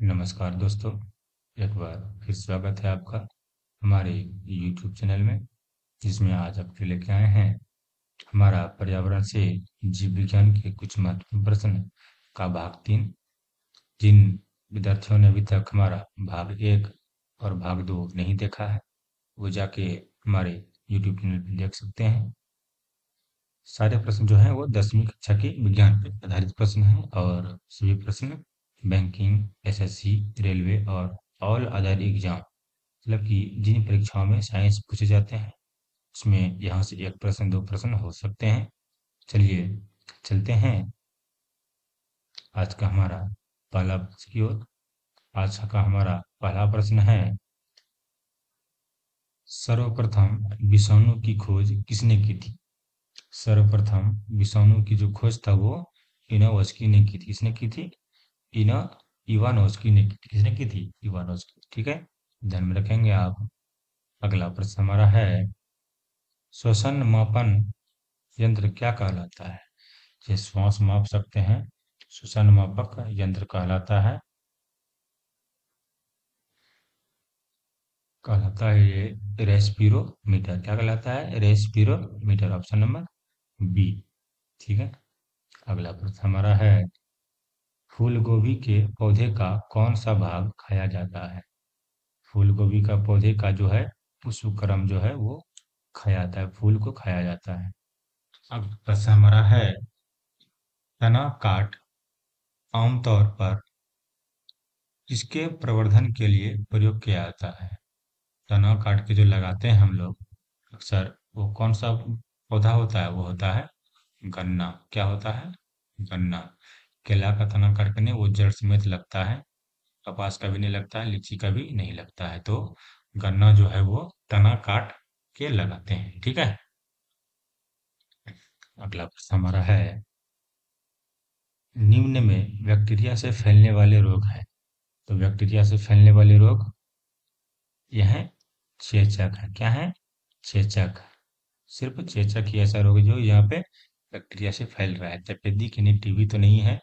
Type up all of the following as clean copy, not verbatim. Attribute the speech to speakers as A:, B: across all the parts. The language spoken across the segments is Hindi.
A: नमस्कार दोस्तों, एक बार फिर स्वागत है आपका हमारे YouTube चैनल में, जिसमें आज आपके लेके आए हैं हमारा पर्यावरण से जीव विज्ञान के कुछ महत्वपूर्ण प्रश्न का भाग 3। जिन विद्यार्थियों ने अभी तक हमारा भाग 1 और भाग 2 नहीं देखा है, वो जाके हमारे YouTube चैनल पर देख सकते हैं। सारे प्रश्न जो हैं वो 10वीं कक्षा के विज्ञान पर आधारित प्रश्न हैं और सभी प्रश्न बैंकिंग, एसएससी, रेलवे और ऑल अदर एग्जाम, मतलब कि जिन परीक्षाओं में साइंस पूछे जाते हैं उसमें यहाँ से एक प्रश्न, दो प्रश्न हो सकते हैं। चलिए चलते हैं आज का हमारा पहला प्रश्न की ओर। आज का हमारा पहला प्रश्न है, सर्वप्रथम विषाणु की खोज किसने की थी? सर्वप्रथम विषाणु की जो खोज था वो इनोवस्की ने की थी। किसने की थी? इनो इवानोस्की ने की थी। किसने की थी? इवानोस्की। ठीक है, ध्यान में रखेंगे आप। अगला प्रश्न हमारा है, श्वसन मापन यंत्र क्या कहलाता है? ये श्वास माप सकते हैं, श्वसन मापक यंत्र कहलाता है ये रेस्पिरोमीटर। क्या कहलाता है? रेस्पिरोमीटर। Option number B. ठीक है, अगला प्रश्न हमारा है, फूल गोभी के पौधे का कौन सा भाग खाया जाता है? फूल गोभी का पौधे का जो है पुष्पक्रम जो है वो खाया जाता है, फूल को खाया जाता है। अब प्रश्न हमारा है, तना काट आमतौर पर किसके प्रवर्धन के लिए प्रयोग किया जाता है? तना काट के जो लगाते हैं हम लोग अक्सर, वो कौन सा पौधा होता है? वो होता है गन्ना। क्या होता है? गन्ना। केला का तना काट के नहीं, वो जड़ समेत लगता है। कपास का भी नहीं लगता है, लीची का भी नहीं लगता है। तो गन्ना जो है वो तना काट के लगाते हैं। ठीक है, अगला प्रश्न हमारा है, निम्न में बैक्टीरिया से फैलने वाले रोग है। तो बैक्टीरिया से फैलने वाले रोग यह चेचक है। क्या है? चेचक। सिर्फ चेचक ही ऐसा रोग है जो यहाँ पे बैक्टीरिया से फैल रहा है, तपेदिक यानी टीबी तो नहीं है।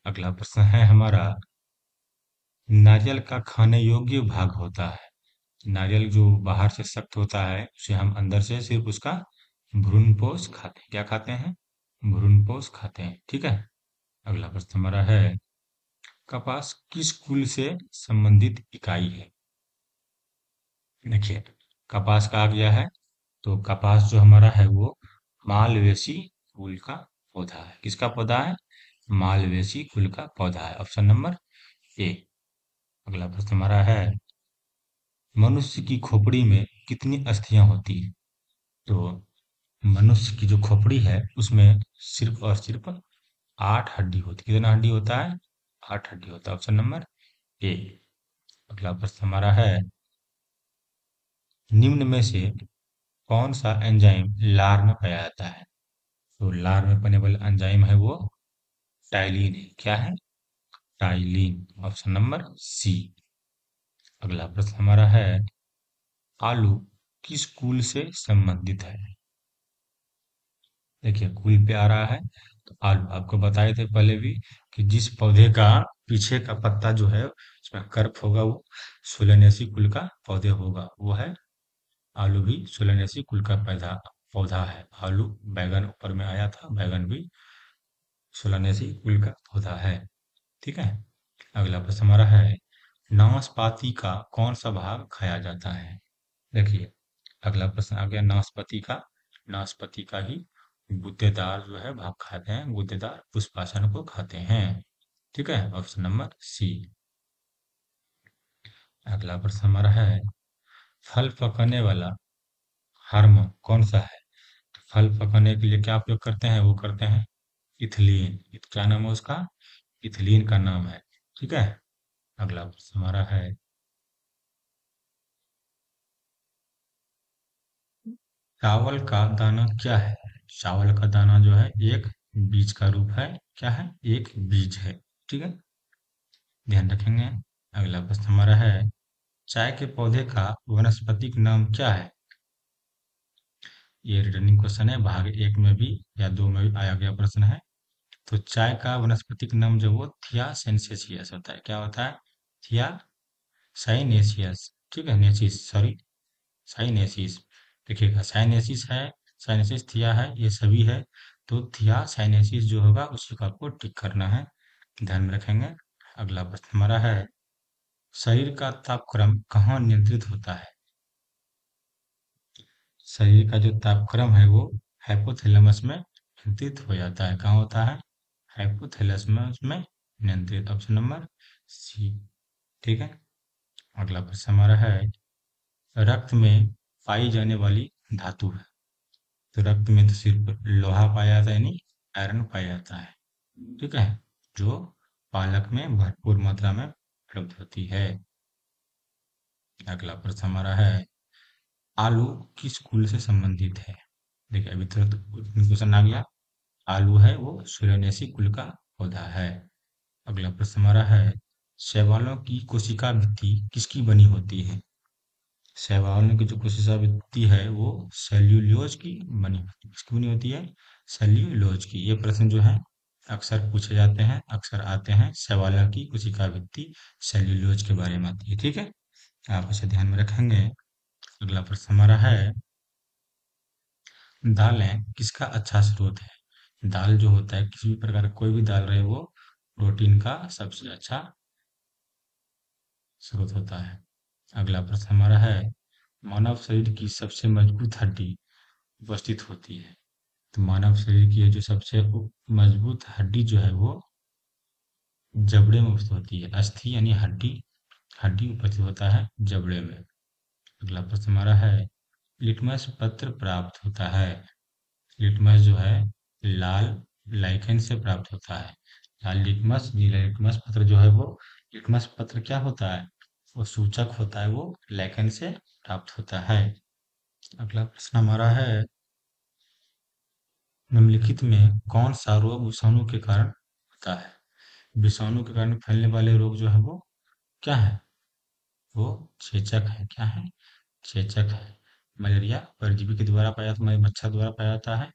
A: अगला प्रश्न है हमारा, नारियल का खाने योग्य भाग होता है। नारियल जो बाहर से सख्त होता है उसे हम अंदर से सिर्फ उसका भ्रूणपोष खाते हैं। क्या खाते हैं? भ्रूणपोष खाते हैं। ठीक है, अगला प्रश्न हमारा है, कपास किस कुल से संबंधित इकाई है? देखिए, कपास का आ गया है, तो कपास जो हमारा है वो मालवेसी कुल का पौधा है। किसका पौधा है? मालवेसी कुल का पौधा है। Option number A. अगला प्रश्न हमारा है, मनुष्य की खोपड़ी में कितनी अस्थियां होती है? तो मनुष्य की जो खोपड़ी है उसमें सिर्फ और सिर्फ 8 हड्डी होती है। कितना हड्डी होता है? 8 हड्डी होता है। Option number A. अगला प्रश्न हमारा है, निम्न में से कौन सा एंजाइम लार में पाया जाता है? तो लार में पाने वाला एंजाइम है वो टाइलिन है। क्या है? टाइलिन। Option number C. अगला प्रश्न हमारा है, आलू किस कुल से संबंधित है? देखिए, कुल पे आ रहा है, तो आलू आपको बताए थे पहले भी कि जिस पौधे का पीछे का पत्ता जो है उसमें कर्फ होगा वो सोलेनेसी कुल का पौधे होगा, वो है आलू। भी सोलेनेसी कुल का पौधा पौधा है आलू। बैगन ऊपर में आया था, बैगन भी सोलानेसी कुल का पौधा है। ठीक है, अगला प्रश्न हमारा है, नाशपाती का कौन सा भाग खाया जाता है? देखिए, अगला प्रश्न आ गया नाशपाती का। नाशपाती का ही गूदेदार जो है भाग खाते हैं, गूदेदार पुष्पासन को खाते हैं। ठीक है, ऑप्शन नंबर सी। अगला प्रश्न हमारा है, फल पकाने वाला हार्मोन कौन सा है? फल पकाने के लिए क्या उपयोग करते हैं? वो करते हैं इथिलीन। क्या नाम है उसका? इथिलीन का नाम है। ठीक है, अगला प्रश्न हमारा है, चावल का दाना क्या है? चावल का दाना जो है एक बीज का रूप है। क्या है? एक बीज है। ठीक है, ध्यान रखेंगे। अगला प्रश्न हमारा है, चाय के पौधे का वनस्पतिक नाम क्या है? ये रिटर्निंग क्वेश्चन है, भाग 1 में भी या 2 में भी आया गया प्रश्न है। तो चाय का वनस्पतिक नाम जो वो थियासेंसियस होता है। क्या होता है? थिया साइनेसियस। ठीक है, नेसिस, सॉरी, साइनेसिस। देखिएगा, साइनेसिस है, साइनेसिस, थिया है, ये सभी है। तो थिया साइनेसिस जो होगा उसी को आपको टिक करना है, ध्यान में रखेंगे। अगला प्रश्न हमारा है, शरीर का तापक्रम कहाँ नियंत्रित होता है? शरीर का जो तापक्रम है वो हाइपोथैलेमस में नियंत्रित हो जाता है। कहाँ होता है? हाइपोथैलेमस में नियंत्रित। Option number C. ठीक है। अगला प्रश्न हमारा है, रक्त में पाई जाने वाली धातु है। तो रक्त में तो सिर्फ लोहा पाया जाता है, नहीं, आयरन पाया जाता है। ठीक है, जो पालक में भरपूर मात्रा में उपलब्ध होती है। अगला प्रश्न हमारा है, आलू किस कुल से संबंधित है? देखिए, अभी तुरंत क्वेश्चन आ गया। आलू है वो सोलानेसी कुल का पौधा है। अगला प्रश्न हमारा है, शैवालों की कोशिका भित्ति किसकी बनी होती है? शैवालों की जो कोशिका भित्ति है वो सेल्यूलोज की बनी होती है। किसकी बनी होती है? सेल्यूलोज की। ये प्रश्न जो है अक्सर पूछे जाते हैं, अक्सर आते हैं। शैवालों की कोशिका भित्ति सेल्यूलोज के बारे में आती है। ठीक है, आप इसे ध्यान में रखेंगे। अगला प्रश्न हमारा है, दालें किसका अच्छा स्रोत है? दाल जो होता है, किसी भी प्रकार का कोई भी दाल रहे, वो प्रोटीन का सबसे अच्छा स्रोत होता है। अगला प्रश्न हमारा है, मानव शरीर की सबसे मजबूत हड्डी उपस्थित होती है। तो मानव शरीर की ये जो सबसे मजबूत हड्डी जो है वो जबड़े में उपस्थित होती है। अस्थि यानी हड्डी, हड्डी उपस्थित होता है जबड़े में। अगला प्रश्न हमारा है, लिटमस पत्र प्राप्त होता है। लिटमस जो है लाल लाइकेन से प्राप्त होता है। लाल लिटमस, नीला लिटमस पत्र जो है वो, लिटमस पत्र क्या होता है? वो सूचक होता है, वो लाइकेन से प्राप्त होता है। अगला प्रश्न हमारा है, निम्नलिखित में कौन सा रोग विषाणु के कारण होता है? विषाणु के कारण फैलने वाले रोग जो है वो क्या है? वो चेचक है। क्या है? चेचक है। मलेरिया परजीवी के द्वारा पाया जाता है, मच्छर द्वारा पाया जाता है।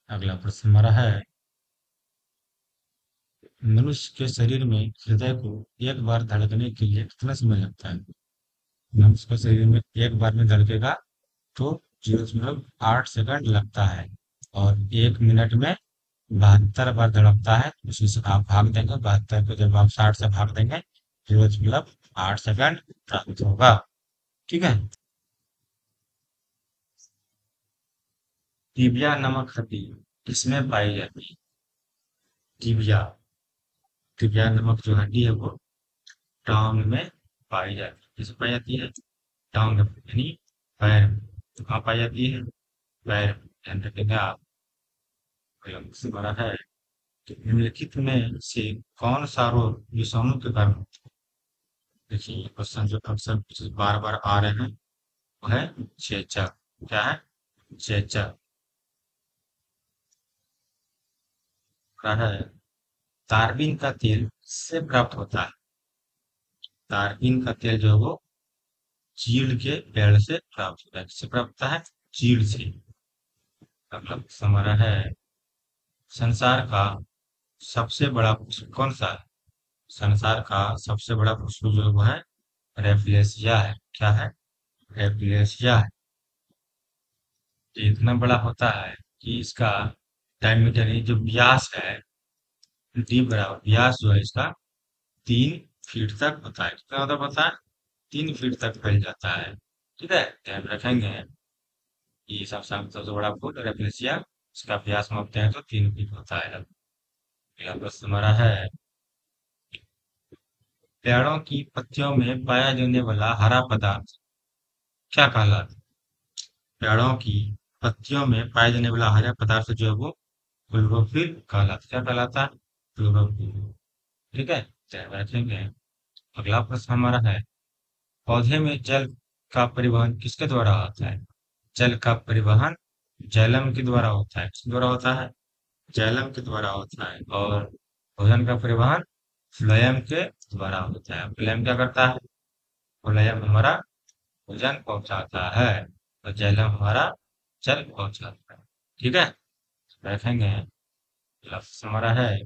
A: अगला प्रश्न हमारा है, मनुष्य के शरीर में हृदय को एक बार धड़कने के लिए कितना समय लगता है? मनुष्य के शरीर में एक बार में धड़केगा तो 0.8 सेकंड लगता है, और 1 मिनट में 72 बार धड़कता है। उसी से आप भाग देंगे 72 को, जब आप 60 से भाग देंगे 0.8 सेकंड प्राप्त होगा। ठीक है। टीबिया नामक हड्डी किसमें पाई जाती है? टीबिया, टीबिया नामक जो हड्डी है वो टांग में पाई जाती है। किसमें पाई जाती है? टांग में, यानी पैर में। तो कहाँ पाई जाती है? पैर में, ध्यान रखिएगा आप। अगला प्रश्न हमारा है, कि निम्नलिखित में से कौन सा रोग विषाणु के कारण होता है? देखिए, ये क्वेश्चन जो अक्सर बार बार आ रहे हैं वो है चेचक। क्या है? चेचक। क्या है? तारबीन का तेल से प्राप्त होता है। तारबीन का तेल जो है वो चीड़ के पेड़ से प्राप्त होता है। किससे प्राप्त होता है? चीड़ से। अगला प्रश्न हमारा है, संसार का सबसे बड़ा पुष्प कौन सा है? संसार का सबसे बड़ा पुष्प जो है वो है रेफलेशिया है। क्या है? रेफलेशिया है। ये इतना बड़ा होता है कि इसका डायमीटर, ये जो व्यास है, डी बराबर व्यास जो है इसका 3 फीट तक होता है। कितना होता पता है? 3 फीट तक फैल जाता है। ठीक है, ध्यान रखेंगे। ये सबसे बड़ा फूल रेफलेशिया, इसका व्यास मापते हैं तो 3 फीट होता है। अगला प्रश्न हमारा है, पेड़ों की पत्तियों में पाया जाने वाला हरा पदार्थ क्या कहलाता है? पेड़ों की पत्तियों में पाए जाने वाला हरा पदार्थ जो है वो क्लोरोफिल कहलाता है। क्या कहलाता है? क्लोरोफिल। ठीक है, ध्यान रखेंगे। अगला प्रश्न हमारा है, पौधे में जल का परिवहन किसके द्वारा होता है? जल का परिवहन जाइलम के द्वारा होता है। किसके द्वारा होता है? जाइलम के द्वारा होता है। और भोजन का परिवहन फ्लोएम के द्वारा होता है। फ्लोएम क्या करता है? फ्लोएम हमारा भोजन पहुंचाता है, और जाइलम हमारा जल पहुंचाता है। ठीक है, रखेंगे। लफ्ज हमारा है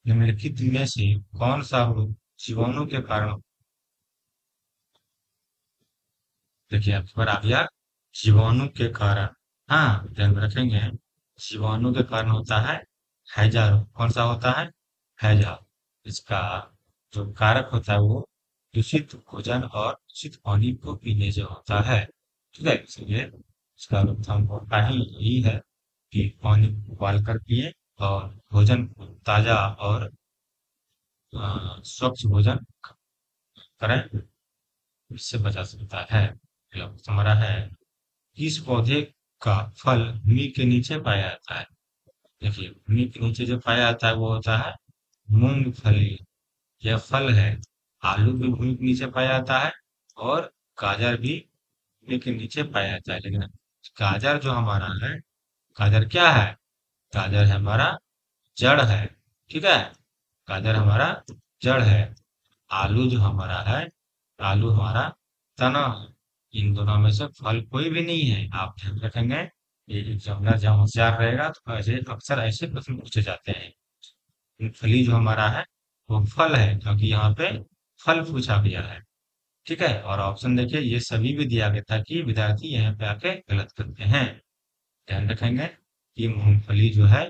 A: निम्नलिखित में से कौन सा रोग जीवाणु के कारण। देखिए आपके बार आ गया जीवाणु के कारण। हाँ ध्यान में रखेंगे, जीवाणु के कारण होता है हैजा रोग। कौन सा होता है? हैजा। इसका जो कारक होता है वो दूषित भोजन और दूषित पानी को पीने से होता है। ठीक है, इसलिए इसका रोकथाम उपाय ही यही है कि पानी को उबाल कर पिए और भोजन को ताजा और स्वच्छ भोजन करें, इससे बचा सकता है। मतलब हमारा है किस पौधे का फल भूमि के नीचे पाया जाता है? देखिए भूमि के नीचे जो पाया जाता है वो होता है मूंगफली। यह फल है। आलू भी भूमि के नीचे पाया जाता है और गाजर भी भूमि के नीचे पाया जाता है, लेकिन गाजर जो हमारा है, गाजर क्या है? गाजर है हमारा जड़ है। ठीक है, गाजर हमारा जड़ है। आलू जो हमारा है, आलू हमारा तना है। इन दोनों में से फल कोई भी नहीं है। आप ध्यान रखेंगे, ये एग्जामिनर जहाँ होशियार रहेगा तो ऐसे अक्सर ऐसे प्रश्न पूछे जाते हैं। मूंगफली जो हमारा है वो फल है, क्योंकि यहाँ पे फल पूछा गया है। ठीक है, और ऑप्शन देखिए ये सभी भी दिया गया ताकि विद्यार्थी यहाँ पे आके गलत करते हैं। ध्यान रखेंगे कि मूंगफली जो है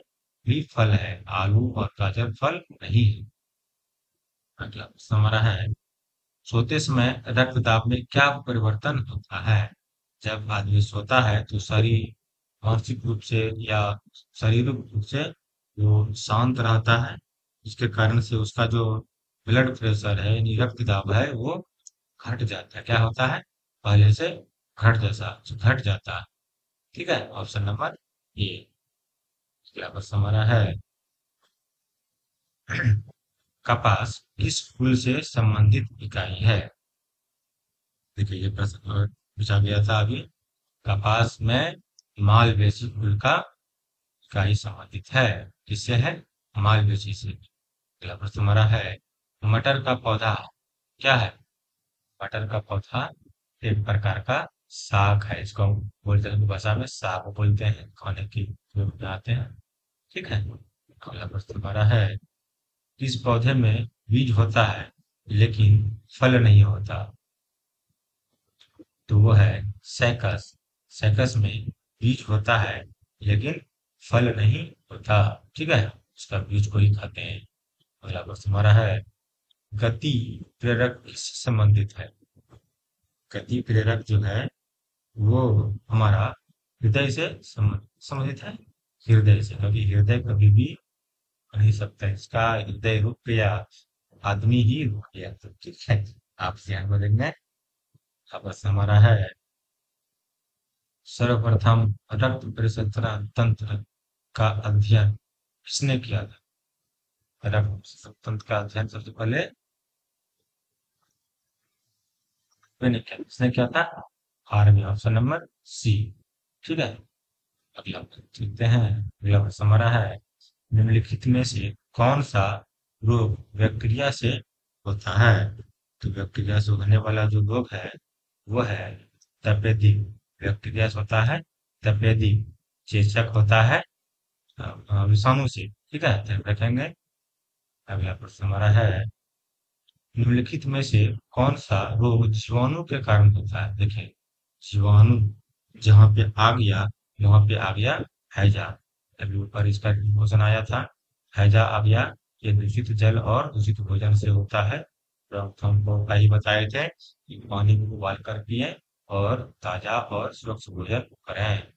A: भी फल है, आलू और गाजर फल नहीं है। अगला प्रश्न हमारा है सोते समय रक्तदाब में क्या परिवर्तन होता है? जब आदमी सोता है तो शरीर मानसिक रूप से या शारीरिक रूप से वो शांत रहता है, जिसके कारण से उसका जो ब्लड प्रेशर है यानी रक्तदाब है वो घट जाता है। क्या होता है? पहले से घट जाता है। ठीक है, ऑप्शन नंबर ए। अगला प्रश्न हमारा है कपास किस फूल से संबंधित इकाई है? देखिए ये प्रश्न पूछा गया था अभी। कपास में मालवेसी फूल का इकाई संबंधित है। किससे है? मालवेसी से। अगला प्रश्न हमारा है मटर का पौधा क्या है? मटर का पौधा एक प्रकार का साग है। इसको हम बोलते हैं भाषा में साग बोलते हैं, खाने की उपयोग में आते हैं। ठीक है, अगला प्रश्न हमारा है किस पौधे में बीज होता है लेकिन फल नहीं होता? तो वो है सैकस। सैकस में बीज होता है लेकिन फल नहीं होता। ठीक है, उसका बीज को ही खाते हैं। अगला प्रश्न हमारा है गति प्रेरक किससे संबंधित है? गति प्रेरक जो है वो हमारा हृदय से संबंधित है। हृदय से, क्योंकि हृदय कभी भी नहीं सकता, इसका हृदय रुक गया आदमी ही रुक गया। तो ठीक है, आप ध्यान में देंगे। अब प्रश्न हमारा है सर्वप्रथम रक्त परिसंचरण तंत्र का अध्ययन किसने किया था? रक्त परिसंचरण तंत्र का अध्ययन सबसे पहले मैंने किया। किसने किया था? आर्मी। Option number C. ठीक है, अगला देखते हैं। अगला प्रश्न हमारा है निम्नलिखित में से कौन सा रोग बैक्टीरिया से होता है? तो बैक्टीरिया से होने वाला जो रोग है वो है तपेदिक। बैक्टीरिया से होता है तपेदिक। चेचक होता है विषाणु से। ठीक है, ध्यान रखेंगे। अगला प्रश्न हमारा है निम्नलिखित में से कौन सा रोग जीवाणु के कारण होता है? देखिए जीवाणु जहाँ पे आ गया वहां पे आ गया हैजा। अभी ऊपर इसका क्वेश्चन आया था, हैजा आ गया। ये दूषित जल और दूषित भोजन से होता है। तो हमको पहले बताए थे कि पानी को उबाल कर पिए और ताजा और स्वच्छ भोजन करें।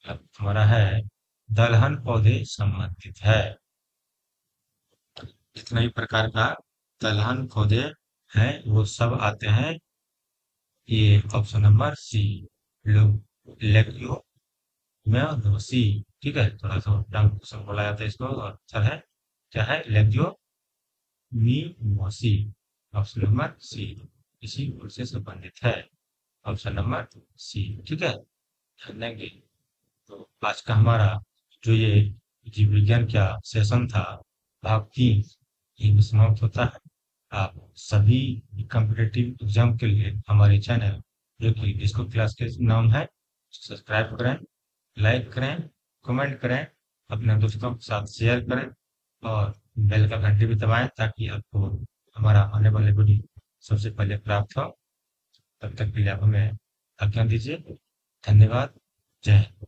A: अब हमारा है दलहन पौधे संबंधित है। जितने भी प्रकार का दलहन पौधे हैं वो सब आते हैं ये ऑप्शन नंबर सी। लेग्यो में सी। ठीक है, थोड़ा सा टंग क्वेश्चन बोला जाता है इसको, और अच्छा है। क्या है? लेग्यो मी मोसी। ऑप्शन नंबर सी इसी फूल से संबंधित है। Option number C. ठीक है, ध्यान देंगे। तो आज का हमारा जो ये जीव विज्ञान का सेशन था भाग 3 यहीं पे समाप्त होता है। आप सभी कॉम्पिटिटिव एग्जाम के लिए हमारे चैनल जो कि डिस्को क्लास के नाम है सब्सक्राइब करें, लाइक करें, कमेंट करें अपने दोस्तों के साथ शेयर करें और बेल का घंटी भी दबाएं ताकि आपको हमारा आने वाले वीडियो सबसे पहले प्राप्त हो। तब तक के लिए आप हमें आज्ञा दीजिए। धन्यवाद। जय हिंद।